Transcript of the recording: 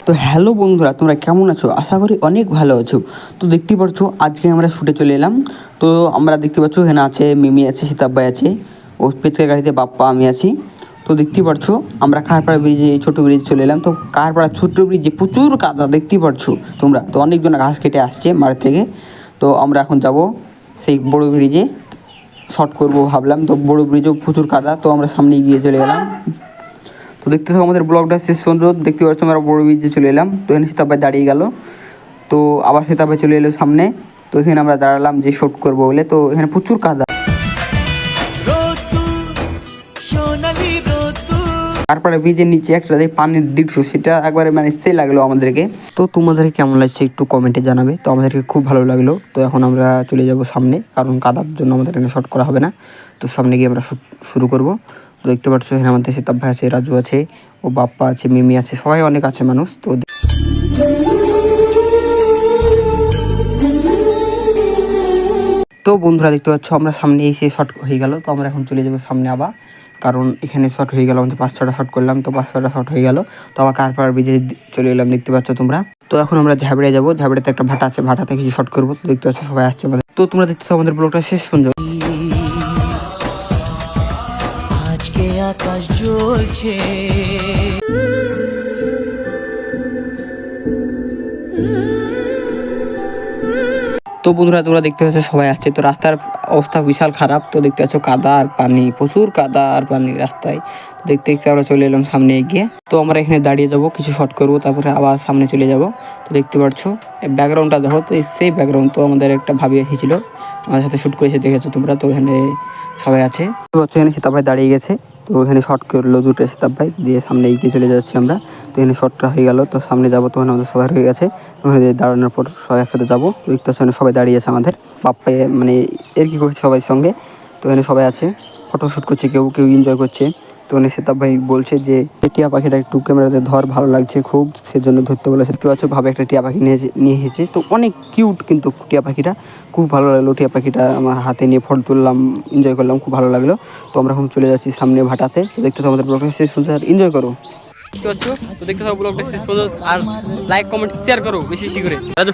তো হ্যালো বন্ধুরা, তোমরা কেমন আছো? আশা করি অনেক ভালো আছো। তো দেখতেই পাচ্ছ আজকে আমরা শুটে চলে এলাম। তো আমরা দেখতে পাচ্ছ এখানে আছে মিমি আছে, সীতাব ভাই আছে, ও পেঁচকা গাড়িতে বাপ্পা, আমি আছি। তো দেখতেই পাচ্ছ আমরা কারপাড়া ব্রিজে, ছোটো ব্রিজে চলে এলাম। তো কারপাড়া ছোট্ট ব্রিজে প্রচুর কাদা দেখতেই পাচ্ছ তোমরা। তো অনেকজন ঘাস কেটে আসছে মাঠ থেকে। তো আমরা এখন যাব সেই বড় ব্রিজে, শর্ট করবো ভাবলাম। তো বড় ব্রিজেও প্রচুর কাদা, তো আমরা সামনে এগিয়ে চলে গেলাম। তো দেখতে থাকো আমাদের ব্লগটা শেষ পর্যন্ত। দেখতে পাচ্ছ আমরা বড় ব্রিজে চলে এলাম। তো এখানে সীতাব ভাই দাঁড়িয়ে গেল, তো আবার সীতাব ভাই চলে এলো সামনে। তো এখানে আমরা দাঁড়ালাম যে শ্যুট করবো বলে। তো এখানে প্রচুর কাদা, তারপরে ব্রিজের নিচে একটা যে পানির দৃশ্য, সেটা একবারে মানে সে লাগলো আমাদেরকে। তো তোমাদেরকে কেমন লাগছে একটু কমেন্টে জানাবে। তো আমাদেরকে খুব ভালো লাগলো। তো এখন আমরা চলে যাব সামনে, কারণ কাদার জন্য আমাদের এখানে শট করা হবে না। তো সামনে গিয়ে আমরা শুরু করব। তো দেখতে পাচ্ছ এখানে আমাদের সীতাব ভাই আছে, রাজু আছে, ও বাপ্পা আছে, মিমি আছে, সবাই অনেক আছে মানুষ। তো বন্ধুরা দেখতে পাচ্ছ আমরা সামনে এসে শট হয়ে গেল। তো আমরা এখন চলে যাবো সামনে আবার, কারণ এখানে শট হয়ে গেল আমাদের 5-6টা শট করলাম। তো 5-6টা শট হয়ে গেল। তো আবার কারপাড় ব্রিজে চলে এলাম, দেখতে পাচ্ছ তোমরা। তো এখন আমরা ঝাবড়ে যাবো, ঝাবড়াতে একটা ভাটা আছে, ভাটাতে কিছু শট করবো। তো দেখতে পাচ্ছ সবাই আসছে আমাদের। তো তোমরা দেখতেছো আমাদের ব্লগটা শেষ পর্যন্ত। আজকে আকাশ জ্বলছে। তো বন্ধুরা তোমরা দেখতে পাচ্ছ সবাই আসছে। তো রাস্তার অবস্থা বিশাল খারাপ। তো দেখতে পাচ্ছ কাদা আর পানি, প্রচুর কাদা আর পানি রাস্তায়। দেখতে দেখতে আমরা চলে এলাম সামনে এগিয়ে। তো আমরা এখানে দাঁড়িয়ে যাব, কিছু শট করবো, তারপরে আবার সামনে চলে যাব। তো দেখতে পাচ্ছ ব্যাকগ্রাউন্ডটা দেখো। তো সেই ব্যাকগ্রাউন্ড তো আমাদের একটা ভাবি এসেছিল, আমাদের সাথে শ্যুট করেছে, দেখেছো তোমরা। তো এখানে সবাই আছে। তো হচ্ছে এখানে সীতাব ভাই দাঁড়িয়ে গেছে। তো এখানে শট করলো দুটো সীতাব ভাই, দিয়ে সামনে এগিয়ে চলে যাচ্ছি আমরা। তো এখানে শটটা হয়ে গেল। তো সামনে যাবো, তখন আমাদের সবাই হয়ে গেছে। ওখানে দাঁড়ানোর পর সবাই একসাথে যাবো। তো দেখতে পাচ্ছি সবাই দাঁড়িয়ে আছে আমাদের, বাপ্পা মানে এর কি করছে সবাই সঙ্গে। তো এখানে সবাই আছে, ফটো শ্যুট করছে, কেউ কেউ এনজয় করছে। তো এখানে সীতাব ভাই বলছে যে টিয়া পাখিটা একটু ক্যামেরাতে ধর, ভালো লাগছে খুব, সেজন্য ধরতে বলেছে। দেখতে পাচ্ছ ভাবে একটা টিয়া পাখি নিয়ে এসেছে। তো অনেক কিউট কিন্তু টিয়া পাখিটা, খুব ভালো লাগলো। টিয়া পাখিটা আমার হাতে নিয়ে ফটো তুললাম, এনজয় করলাম, খুব ভালো লাগলো। তো আমরা এখন চলে যাচ্ছি সামনে ভাটাতে। তো দেখতে থাকো আমাদের ব্লগটা শেষ পর্যন্ত, এনজয় করো। দেখতে পাচ্ছ, তো দেখতে থাকো ব্লগটা শেষ পর্যন্ত, আর লাইক কমেন্ট শেয়ার করো বেশি বেশি করে। রাজু।